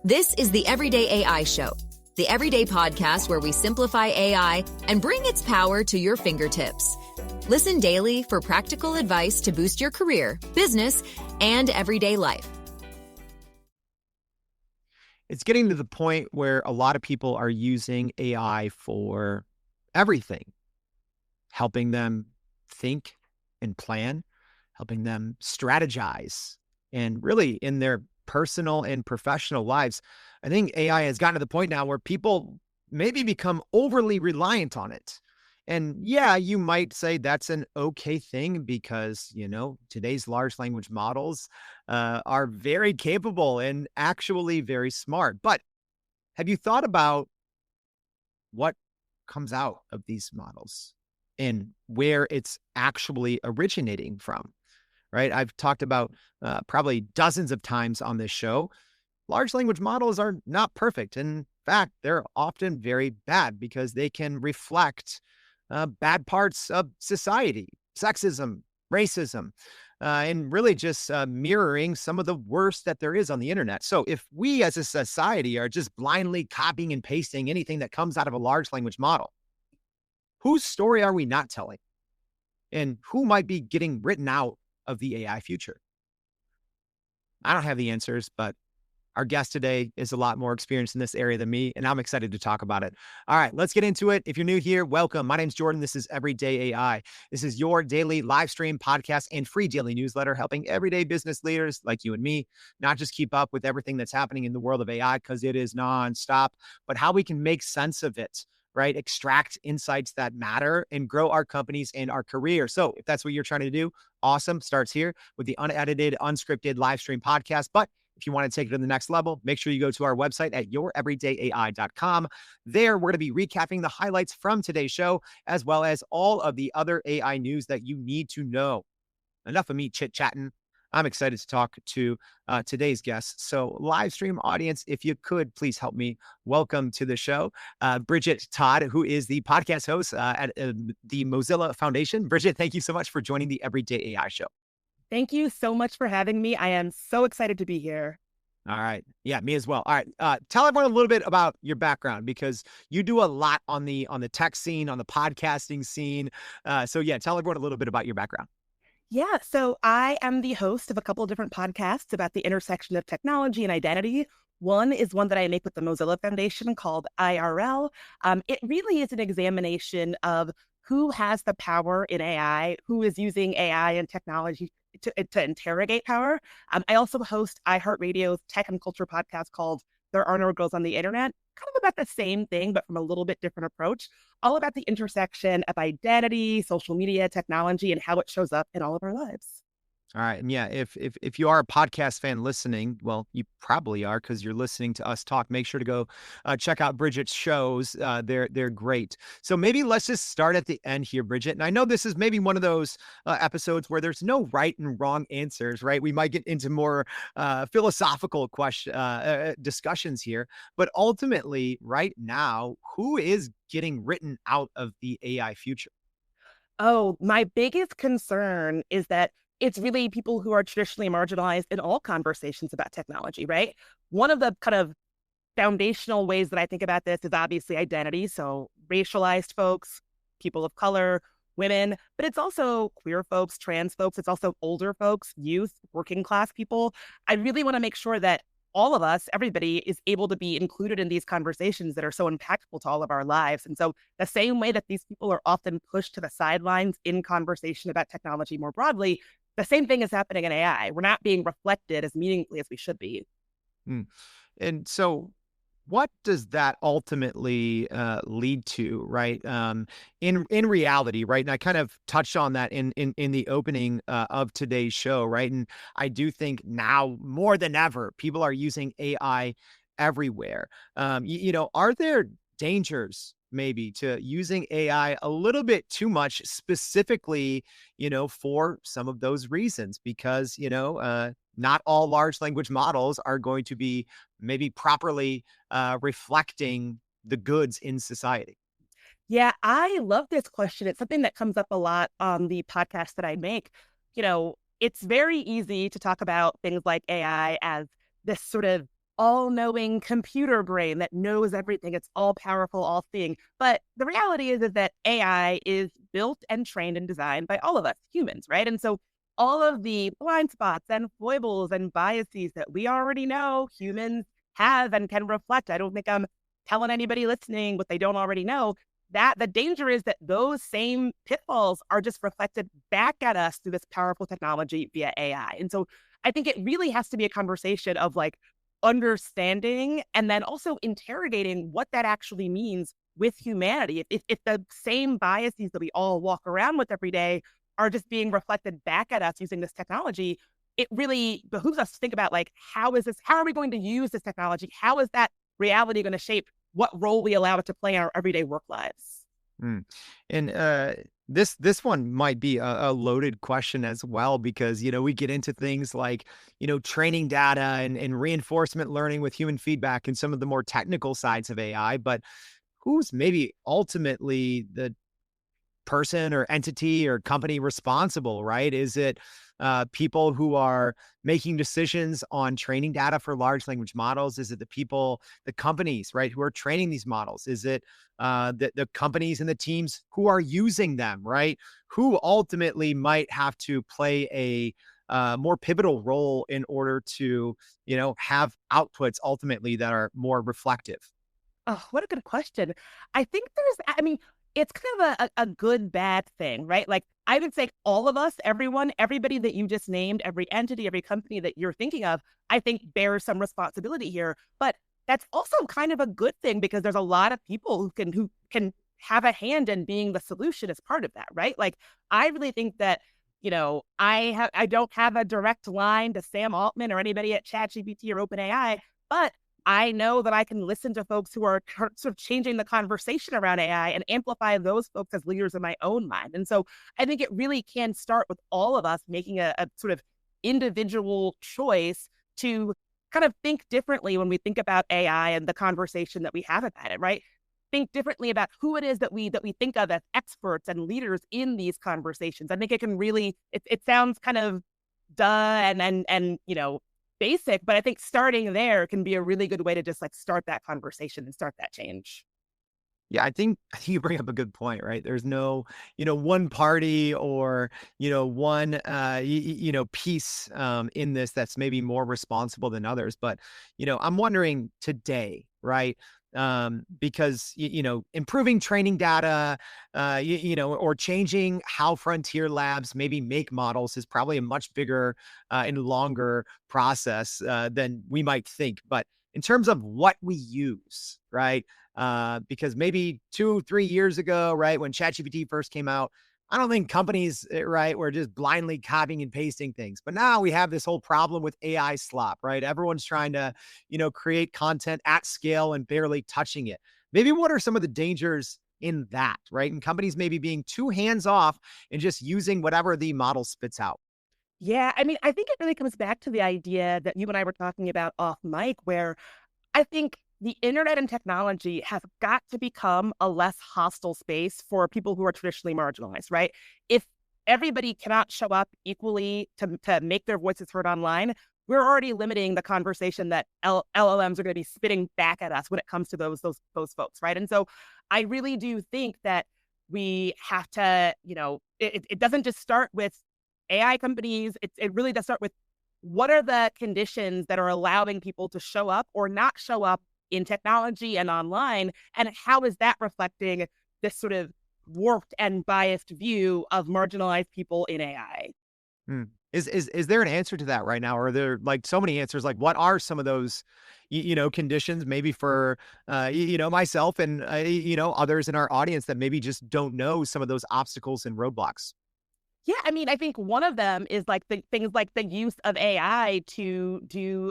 This is the Everyday AI Show, the everyday podcast where we simplify AI and bring its power to your fingertips. Listen daily for practical advice to boost your career, business, and everyday life. It's getting to the point where a lot of people are using AI for everything, helping them think and plan, helping them strategize, and really in their personal and professional lives. I think AI has gotten to the point now where people maybe become overly reliant on it. And yeah, you might say that's an okay thing because, today's large language models are very capable and actually very smart. But have you thought about what comes out of these models and where it's actually originating from? Right? I've talked about probably dozens of times on this show. Large language models are not perfect. In fact, they're often very bad because they can reflect bad parts of society, sexism, racism, and really just mirroring some of the worst that there is on the internet. So if we as a society are just blindly copying and pasting anything that comes out of a large language model, whose story are we not telling? And who might be getting written out of the AI future? I don't have the answers, but our guest today is a lot more experienced in this area than me, and I'm excited to talk about it. All right, let's get into it. If you're new here, welcome. My name's Jordan. This is Everyday AI. This is your daily live stream podcast and free daily newsletter helping everyday business leaders like you and me not just keep up with everything that's happening in the world of AI because it is nonstop, but how we can make sense of it, right? Extract insights that matter and grow our companies and our career. So if that's what you're trying to do, awesome. Starts here with the unedited, unscripted live stream podcast. But if you want to take it to the next level, make sure you go to our website at youreverydayai.com. There, we're going to be recapping the highlights from today's show, as well as all of the other AI news that you need to know. Enough of me chit-chatting. I'm excited to talk to today's guest. So live stream audience, if you could, please help me welcome to the show, Bridget Todd, who is the podcast host at the Mozilla Foundation. Bridget, thank you so much for joining the Everyday AI Show. Thank you so much for having me. I am so excited to be here. All right. Yeah, me as well. All right. Tell everyone a little bit about your background because you do a lot on the tech scene, on the podcasting scene. So yeah, tell everyone a little bit about your background. Yeah, so I am the host of a couple of different podcasts about the intersection of technology and identity. One is one that I make with the Mozilla Foundation called IRL. It really is an examination of who has the power in AI, who is using AI and technology to interrogate power. I also host iHeartRadio's tech and culture podcast called There Are No Girls on the Internet, kind of about the same thing, but from a little bit different approach, all about the intersection of identity, social media, technology, and how it shows up in all of our lives. All right. And yeah, if you are a podcast fan listening, well, you probably are because you're listening to us talk. Make sure to go check out Bridget's shows. They're great. So maybe let's just start at the end here, Bridget. And I know this is maybe one of those episodes where there's no right and wrong answers, right? We might get into more philosophical discussions here. But ultimately, right now, who is getting written out of the AI future? Oh, my biggest concern is that it's really people who are traditionally marginalized in all conversations about technology, right? One of the kind of foundational ways that I think about this is obviously identity. So racialized folks, people of color, women, but it's also queer folks, trans folks. It's also older folks, youth, working class people. I really want to make sure that all of us, everybody is able to be included in these conversations that are so impactful to all of our lives. And so the same way that these people are often pushed to the sidelines in conversation about technology more broadly, the same thing is happening in AI. We're not being reflected as meaningfully as we should be. And so what does that ultimately lead to, right? In reality, right? And I kind of touched on that in the opening of today's show, right? And I do think now more than ever, people are using AI everywhere. Are there dangers maybe to using AI a little bit too much, specifically, for some of those reasons, because, not all large language models are going to be maybe properly reflecting the goods in society? Yeah, I love this question. It's something that comes up a lot on the podcast that I make. It's very easy to talk about things like AI as this sort of all-knowing computer brain that knows everything. It's all-powerful, all-seeing. But the reality is that AI is built and trained and designed by all of us humans, right? And so all of the blind spots and foibles and biases that we already know humans have and can reflect. I don't think I'm telling anybody listening what they don't already know. That the danger is that those same pitfalls are just reflected back at us through this powerful technology via AI. And so I think it really has to be a conversation of like understanding and then also interrogating what that actually means with humanity. If the same biases that we all walk around with every day are just being reflected back at us using this technology, it really behooves us to think about like, how are we going to use this technology? How is that reality going to shape what role we allow it to play in our everyday work lives? Mm. And this one might be a loaded question as well, because we get into things like training data and reinforcement learning with human feedback and some of the more technical sides of AI. But who's maybe ultimately the person or entity or company responsible, right? Is it people who are making decisions on training data for large language models? Is it the companies, right, who are training these models? Is it the companies and the teams who are using them, right? Who ultimately might have to play a more pivotal role in order to, have outputs ultimately that are more reflective? Oh, what a good question. I mean, it's kind of a good, bad thing, right? Like, I would say all of us, everyone, everybody that you just named, every entity, every company that you're thinking of, I think bears some responsibility here. But that's also kind of a good thing because there's a lot of people who can have a hand in being the solution as part of that, right? Like, I really think that, I don't have a direct line to Sam Altman or anybody at ChatGPT or OpenAI, but I know that I can listen to folks who are sort of changing the conversation around AI and amplify those folks as leaders in my own mind. And so I think it really can start with all of us making a sort of individual choice to kind of think differently when we think about AI and the conversation that we have about it, right? Think differently about who it is that we think of as experts and leaders in these conversations. I think it can really, it sounds kind of duh and basic, but I think starting there can be a really good way to just like start that conversation and start that change. Yeah, I think you bring up a good point, right? There's no, one party or, one, piece in this that's maybe more responsible than others. But, I'm wondering today, right? Because, improving training data, or changing how frontier labs maybe make models is probably a much bigger and longer process than we might think. But in terms of what we use, right? Because maybe 2, 3 years ago, right, when ChatGPT first came out, I don't think companies, right, were just blindly copying and pasting things. But now we have this whole problem with AI slop, right? Everyone's trying to, create content at scale and barely touching it. Maybe what are some of the dangers in that, right? And companies maybe being too hands off and just using whatever the model spits out. Yeah, I mean, I think it really comes back to the idea that you and I were talking about off mic, where I think the internet and technology have got to become a less hostile space for people who are traditionally marginalized, right? If everybody cannot show up equally to make their voices heard online, we're already limiting the conversation that LLMs are going to be spitting back at us when it comes to those folks, right? And so I really do think that we have to, it doesn't just start with AI companies. It really does start with what are the conditions that are allowing people to show up or not show up in technology and online, and how is that reflecting this sort of warped and biased view of marginalized people in AI? Hmm. Is there an answer to that right now? Or are there like so many answers? Like, what are some of those, conditions maybe for, myself and, others in our audience that maybe just don't know some of those obstacles and roadblocks? Yeah, I mean, I think one of them is like the things like the use of AI to do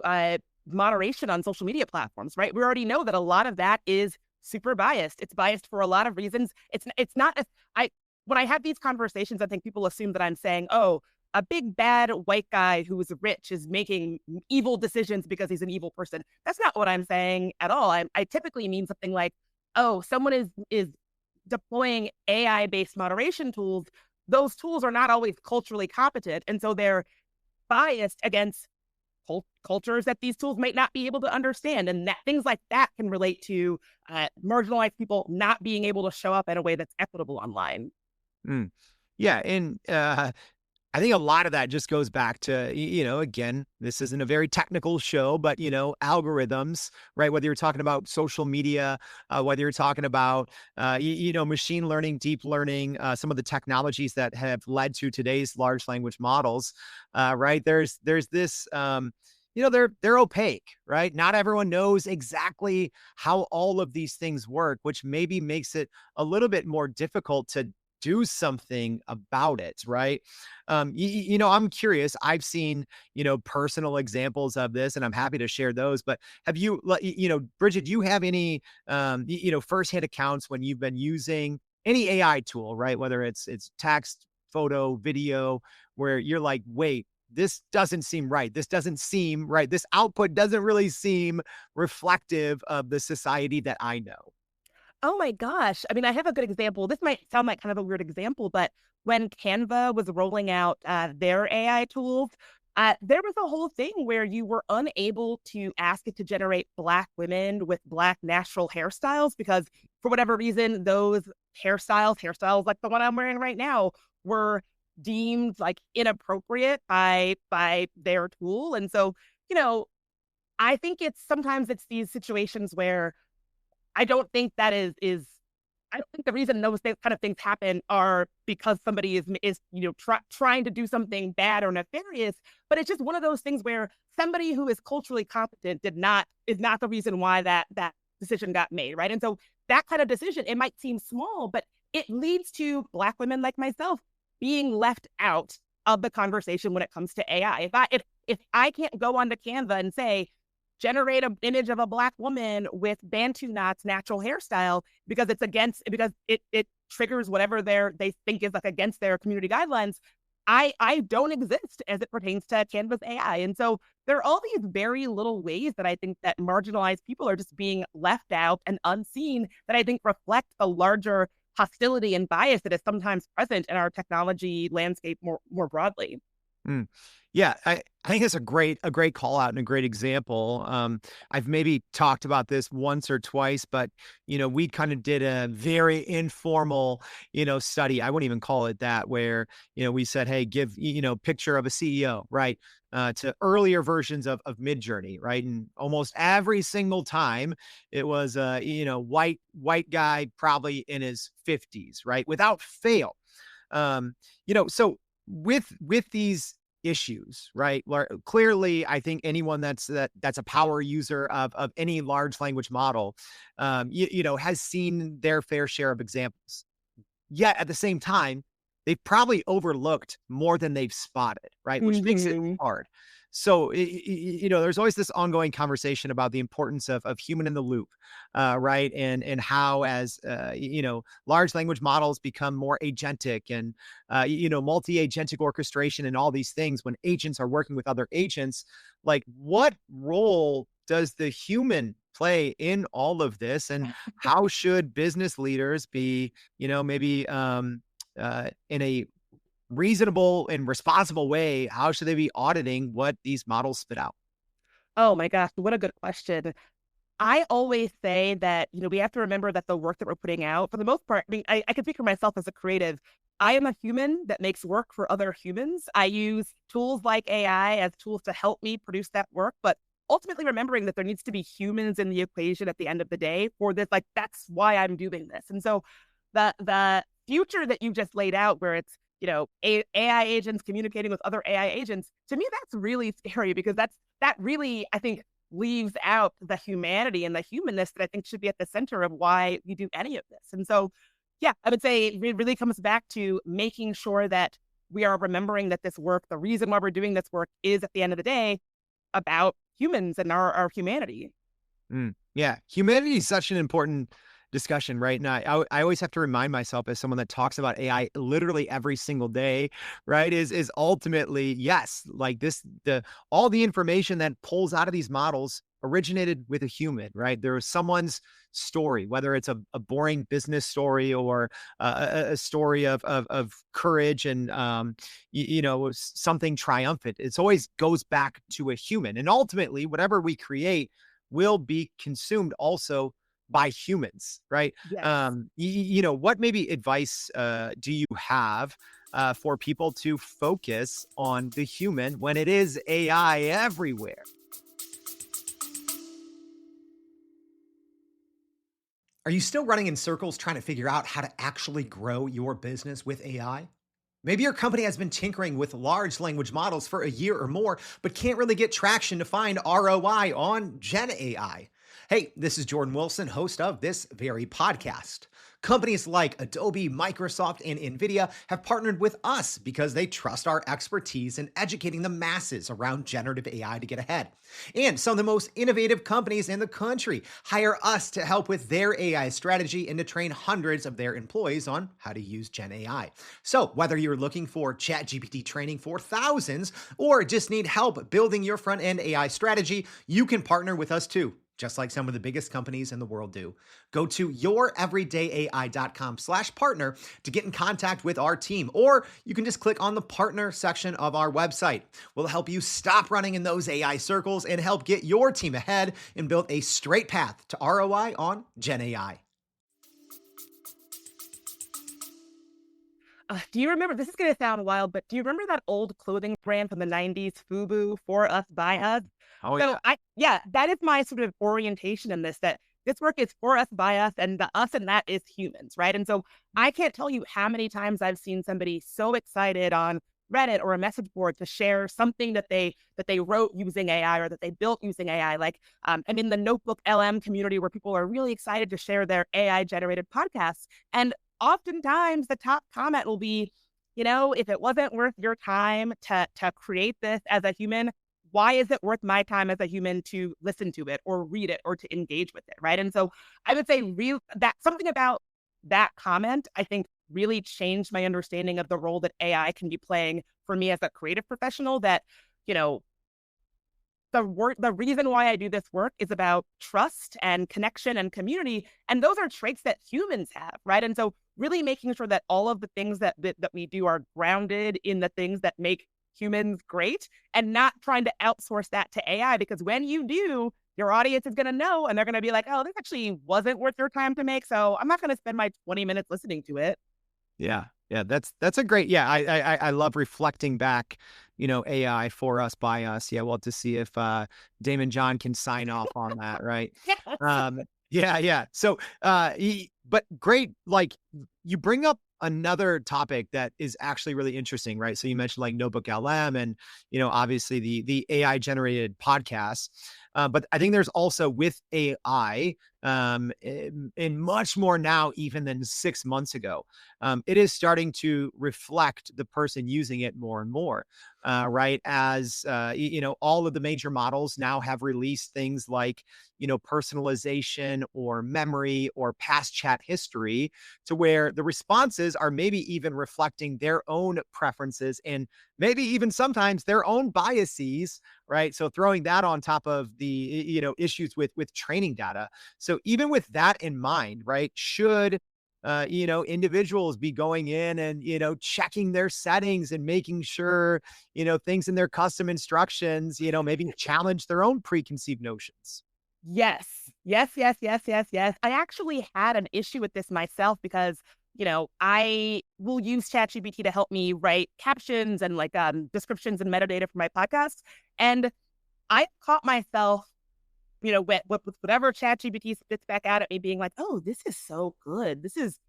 moderation on social media platforms, right? We already know that a lot of that is super biased. It's biased for a lot of reasons. It's not as I when I have these conversations, I think people assume that I'm saying, oh, a big bad white guy who is rich is making evil decisions because he's an evil person. That's not what I'm saying at all. I typically mean something like, oh, someone is deploying AI-based moderation tools. Those tools are not always culturally competent, and so they're biased against cultures that these tools might not be able to understand. And that things like that can relate to marginalized people not being able to show up in a way that's equitable online. Mm. Yeah. And I think a lot of that just goes back to, again, this isn't a very technical show, but, algorithms, right? Whether you're talking about social media, whether you're talking about, machine learning, deep learning, some of the technologies that have led to today's large language models, right? There's this, they're opaque, right? Not everyone knows exactly how all of these things work, which maybe makes it a little bit more difficult to do something about it, right? I'm curious. I've seen, personal examples of this, and I'm happy to share those. But have you, Bridget, do you have any, firsthand accounts when you've been using any AI tool, right? Whether it's text, photo, video, where you're like, wait, this doesn't seem right. This doesn't seem right. This output doesn't really seem reflective of the society that I know. Oh my gosh. I mean, I have a good example. This might sound like kind of a weird example, but when Canva was rolling out their AI tools, there was a whole thing where you were unable to ask it to generate Black women with Black natural hairstyles because for whatever reason, those hairstyles like the one I'm wearing right now, were deemed like inappropriate by their tool. And so, I think sometimes it's these situations where I don't think that I don't think the reason those kind of things happen are because somebody is trying to do something bad or nefarious, but it's just one of those things where somebody who is culturally competent is not the reason why that decision got made, right? And so that kind of decision, it might seem small, but it leads to Black women like myself being left out of the conversation when it comes to AI. If I can't go onto Canva and say, generate an image of a Black woman with Bantu knots natural hairstyle because it triggers whatever they think is like against their community guidelines, I don't exist as it pertains to Canva's AI. And so there are all these very little ways that I think that marginalized people are just being left out and unseen that I think reflect the larger hostility and bias that is sometimes present in our technology landscape more broadly. Mm. Yeah, I think it's a great call out and a great example. I've maybe talked about this once or twice, but we kind of did a very informal, study. I wouldn't even call it that, where we said, hey, give picture of a CEO, right, to earlier versions of Midjourney, right, and almost every single time it was white guy, probably in his 50s, right, without fail. So with these issues, right? Clearly, I think anyone that's a power user of any large language model, has seen their fair share of examples. Yet at the same time, they've probably overlooked more than they've spotted, right? Which makes it hard. So, there's always this ongoing conversation about the importance of human in the loop, right? And how, as, large language models become more agentic and, multi-agentic orchestration and all these things, when agents are working with other agents, like what role does the human play in all of this? And how should business leaders be, maybe in a reasonable and responsible way, how should they be auditing what these models spit out? Oh my gosh, what a good question. I always say that, we have to remember that the work that we're putting out, for the most part, I mean, I can speak for myself as a creative. I am a human that makes work for other humans. I use tools like AI as tools to help me produce that work, but ultimately remembering that there needs to be humans in the equation at the end of the day for this, like, that's why I'm doing this. And so the future that you just laid out, where it's, AI agents communicating with other AI agents, to me, that's really scary because that really, I think, leaves out the humanity and the humanness that I think should be at the center of why we do any of this. And so, yeah, I would say it really comes back to making sure that we are remembering that this work, the reason why we're doing this work, is at the end of the day about humans and our humanity. Yeah, humanity is such an important discussion, right? And I always have to remind myself, as someone that talks about AI literally every single day, right? Is ultimately, yes, like all the information that pulls out of these models originated with a human, right? There was someone's story, whether it's a boring business story or a story of courage and something triumphant. It's always goes back to a human, and ultimately, whatever we create will be consumed also by humans, right? Yes. What maybe advice do you have for people to focus on the human when it is AI everywhere? Are you still running in circles trying to figure out how to actually grow your business with AI? Maybe your company has been tinkering with large language models for a year or more, but can't really get traction to find ROI on Gen AI. Hey, this is Jordan Wilson, host of this very podcast. Companies like Adobe, Microsoft, and NVIDIA have partnered with us because they trust our expertise in educating the masses around generative AI to get ahead. And some of the most innovative companies in the country hire us to help with their AI strategy and to train hundreds of their employees on how to use Gen AI. So whether you're looking for ChatGPT training for thousands or just need help building your front-end AI strategy, you can partner with us too, just like some of the biggest companies in the world do. Go to youreverydayai.com/partner to get in contact with our team, or you can just click on the partner section of our website. We'll help you stop running in those AI circles and help get your team ahead and build a straight path to ROI on Gen AI. Do you remember, this is going to sound wild, but do you remember that old clothing brand from the 90s, FUBU, For Us, By Us? Oh So that is my sort of orientation in that this work is for us, by us, and the us and that is humans, right? And so I can't tell you how many times I've seen somebody so excited on Reddit or a message board to share something that they wrote using AI or that they built using AI, and in the Notebook LM community where people are really excited to share their AI generated podcasts. And oftentimes the top comment will be, if it wasn't worth your time to create this as a human, why is it worth my time as a human to listen to it or read it or to engage with it, right? And so I would say that something about that comment, I think, really changed my understanding of the role that AI can be playing for me as a creative professional. That, the reason why I do this work is about trust and connection and community. And those are traits that humans have, right? And so really making sure that all of the things that we do are grounded in the things that make humans great, and not trying to outsource that to AI, because when you do, your audience is going to know and they're going to be like, oh, this actually wasn't worth your time to make, so I'm not going to spend my 20 minutes listening to it. Yeah. That's a great, I love reflecting back, AI for us, by us. Yeah. We'll have to see if Damon John can sign off on that. Right. Yeah. So, but great. Like, you bring up another topic that is actually really interesting, right? So you mentioned like Notebook LM and, obviously the AI generated podcasts. But I think there's also with AI, in much more now even than 6 months ago, it is starting to reflect the person using it more and more, right? As, all of the major models now have released things like, personalization or memory or past chat history, to where the responses are maybe even reflecting their own preferences and maybe even sometimes their own biases, right? So throwing that on top of the, issues with training data. So even with that in mind, right, should individuals be going in and, checking their settings and making sure, things in their custom instructions, maybe challenge their own preconceived notions? Yes. I actually had an issue with this myself because, I will use ChatGPT to help me write captions and descriptions and metadata for my podcast. And I caught myself, with whatever ChatGPT spits back out at me, being like, "Oh, this is so good. This is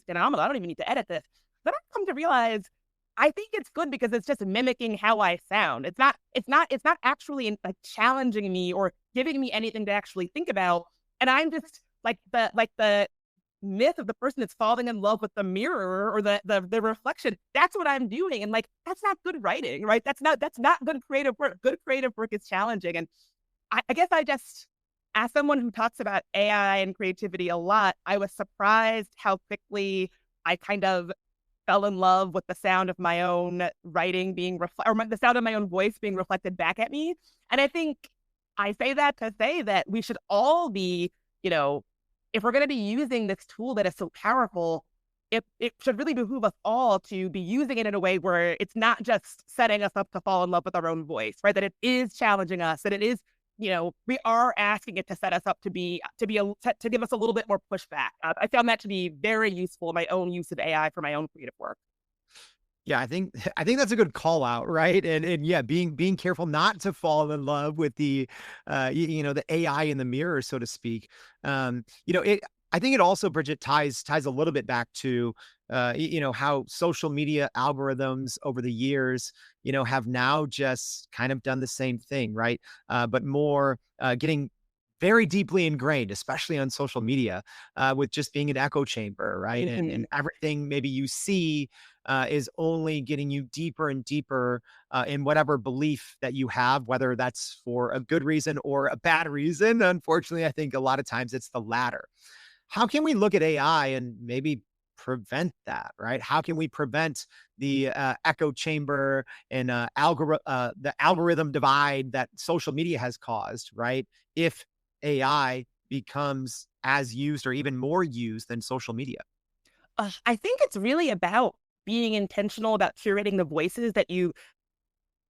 phenomenal. I don't even need to edit this." Then I come to realize, I think it's good because it's just mimicking how I sound. It's not actually challenging me or giving me anything to actually think about. And I'm just the myth of the person that's falling in love with the mirror or the reflection. That's what I'm doing. And that's not good writing, right? That's not good creative work. Good creative work is challenging. And I guess I just as someone who talks about AI and creativity a lot, I was surprised how quickly I kind of fell in love with the sound of my own writing being the sound of my own voice being reflected back at me. And I think I say that to say that we should all be, if we're going to be using this tool that is so powerful, it should really behoove us all to be using it in a way where it's not just setting us up to fall in love with our own voice, right? That it is challenging us, that it is, we are asking it to set us up to give us a little bit more pushback. I found that to be very useful in my own use of AI for my own creative work. Yeah, I think that's a good call out, right? And yeah, being careful not to fall in love with the the AI in the mirror, so to speak. It I think it also, Bridget, ties a little bit back to how social media algorithms over the years, have now just kind of done the same thing, right? But more getting very deeply ingrained, especially on social media, with just being an echo chamber, right? And everything maybe you see is only getting you deeper and deeper in whatever belief that you have, whether that's for a good reason or a bad reason. Unfortunately, I think a lot of times it's the latter. How can we look at AI and maybe prevent that, right? How can we prevent the echo chamber and the algorithm divide that social media has caused, right? If AI becomes as used or even more used than social media. I think it's really about being intentional about curating the voices that you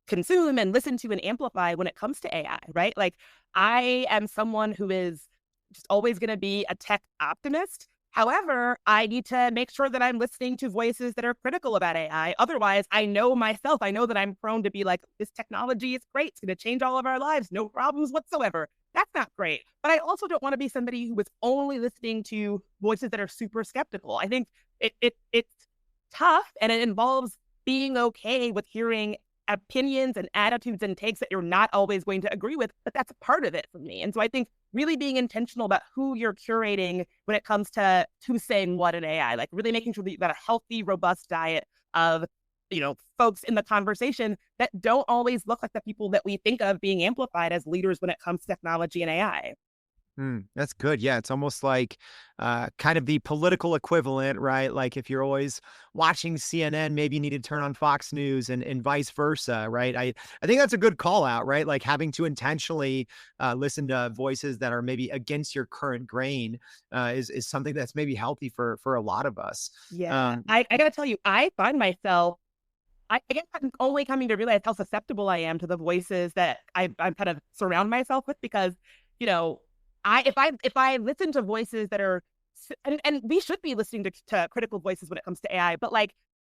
consume and listen to and amplify when it comes to AI, right? Like, I am someone who is just always going to be a tech optimist. However, I need to make sure that I'm listening to voices that are critical about AI. Otherwise, I know myself. I know that I'm prone to be like, this technology is great. It's going to change all of our lives. No problems whatsoever. That's not great. But I also don't want to be somebody who is only listening to voices that are super skeptical. I think it's tough, and it involves being okay with hearing opinions and attitudes and takes that you're not always going to agree with, but that's a part of it for me. And so I think really being intentional about who you're curating when it comes to who's saying what in AI, like really making sure that you've got a healthy, robust diet of, folks in the conversation that don't always look like the people that we think of being amplified as leaders when it comes to technology and AI. That's good. Yeah, it's almost like kind of the political equivalent, right? Like if you're always watching CNN, maybe you need to turn on Fox News and vice versa, right? I think that's a good call out, right? Like having to intentionally listen to voices that are maybe against your current grain is something that's maybe healthy for a lot of us. Yeah, I got to tell you, I find myself I guess I'm only coming to realize how susceptible I am to the voices that I kind of surround myself with because, you know, if I listen to voices that are, and we should be listening to critical voices when it comes to AI, but like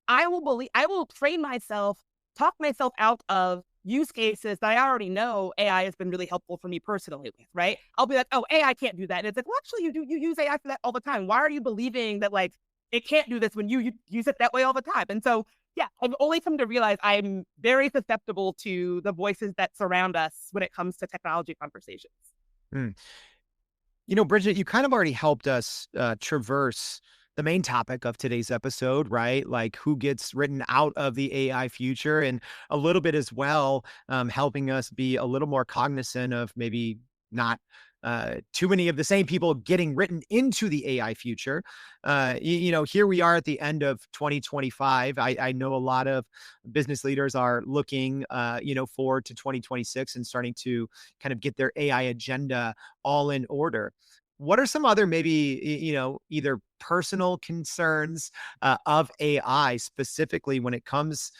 I will train myself, talk myself out of use cases that I already know AI has been really helpful for me personally with, right? I'll be like, oh, AI can't do that. And it's like, well, actually you use AI for that all the time. Why are you believing that like it can't do this when you use it that way all the time? And so yeah, I've only come to realize I'm very susceptible to the voices that surround us when it comes to technology conversations. Mm. Bridget, you kind of already helped us traverse the main topic of today's episode, right? Like who gets written out of the AI future, and a little bit as well, helping us be a little more cognizant of maybe not too many of the same people getting written into the AI future. Here we are at the end of 2025. I know a lot of business leaders are looking, forward to 2026 and starting to kind of get their AI agenda all in order. What are some other maybe, either personal concerns of AI specifically when it comes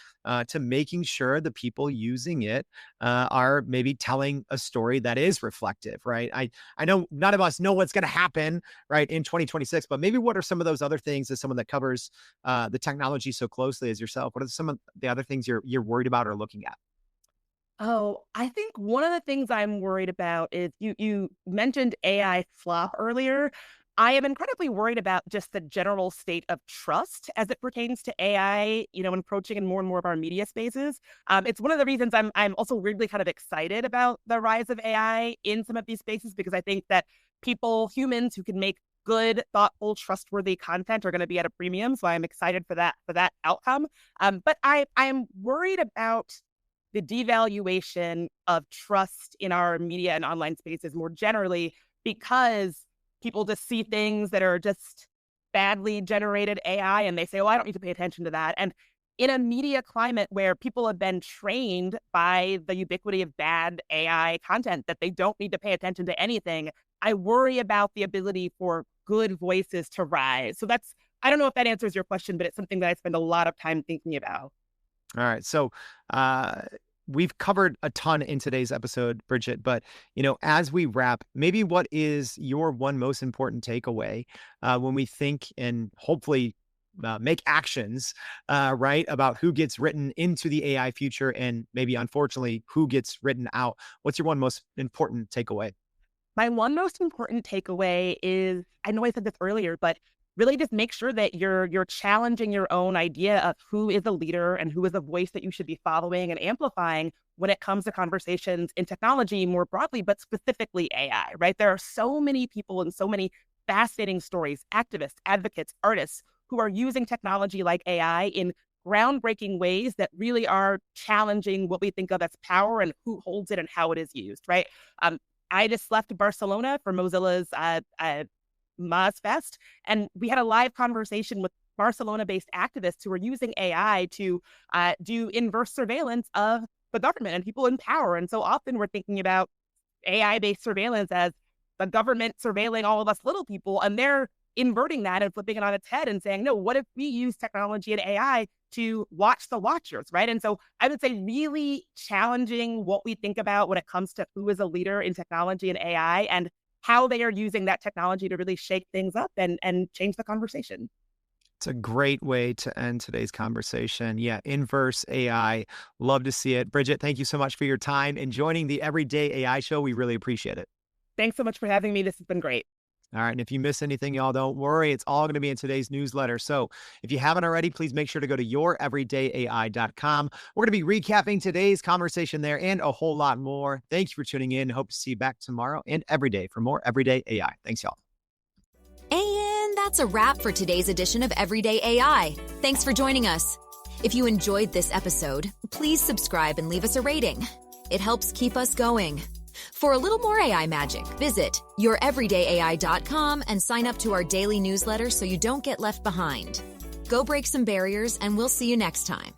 to making sure the people using it are maybe telling a story that is reflective, right? I know none of us know what's going to happen, right, in 2026, but maybe what are some of those other things as someone that covers the technology so closely as yourself? What are some of the other things you're worried about or looking at? Oh, I think one of the things I'm worried about is you mentioned AI slop earlier. I am incredibly worried about just the general state of trust as it pertains to AI, encroaching in more and more of our media spaces. It's one of the reasons I'm also weirdly kind of excited about the rise of AI in some of these spaces because I think that humans who can make good, thoughtful, trustworthy content are going to be at a premium. So I'm excited for that outcome. But I am worried about the devaluation of trust in our media and online spaces more generally, because people just see things that are just badly generated AI and they say, oh, I don't need to pay attention to that. And in a media climate where people have been trained by the ubiquity of bad AI content that they don't need to pay attention to anything, I worry about the ability for good voices to rise. So I don't know if that answers your question, but it's something that I spend a lot of time thinking about. All right. So we've covered a ton in today's episode, Bridget, but as we wrap, maybe what is your one most important takeaway when we think and hopefully make actions, right, about who gets written into the AI future and maybe, unfortunately, who gets written out? What's your one most important takeaway? My one most important takeaway is, I know I said this earlier, but really just make sure that you're challenging your own idea of who is a leader and who is a voice that you should be following and amplifying when it comes to conversations in technology more broadly, but specifically AI, right? There are so many people and so many fascinating stories, activists, advocates, artists who are using technology like AI in groundbreaking ways that really are challenging what we think of as power and who holds it and how it is used, right? I just left Barcelona for Mozilla's MozFest, and we had a live conversation with Barcelona-based activists who are using AI to do inverse surveillance of the government and people in power. And so often we're thinking about AI-based surveillance as the government surveilling all of us little people, and they're inverting that and flipping it on its head and saying, no, what if we use technology and AI to watch the watchers, right? And so I would say really challenging what we think about when it comes to who is a leader in technology and AI and how they are using that technology to really shake things up and change the conversation. It's a great way to end today's conversation. Yeah, inverse AI. Love to see it. Bridget, thank you so much for your time and joining the Everyday AI Show. We really appreciate it. Thanks so much for having me. This has been great. All right. And if you miss anything, y'all, don't worry. It's all going to be in today's newsletter. So if you haven't already, please make sure to go to youreverydayai.com. We're going to be recapping today's conversation there and a whole lot more. Thank you for tuning in. Hope to see you back tomorrow and every day for more Everyday AI. Thanks, y'all. And that's a wrap for today's edition of Everyday AI. Thanks for joining us. If you enjoyed this episode, please subscribe and leave us a rating. It helps keep us going. For a little more AI magic, visit youreverydayai.com and sign up to our daily newsletter so you don't get left behind. Go break some barriers, and we'll see you next time.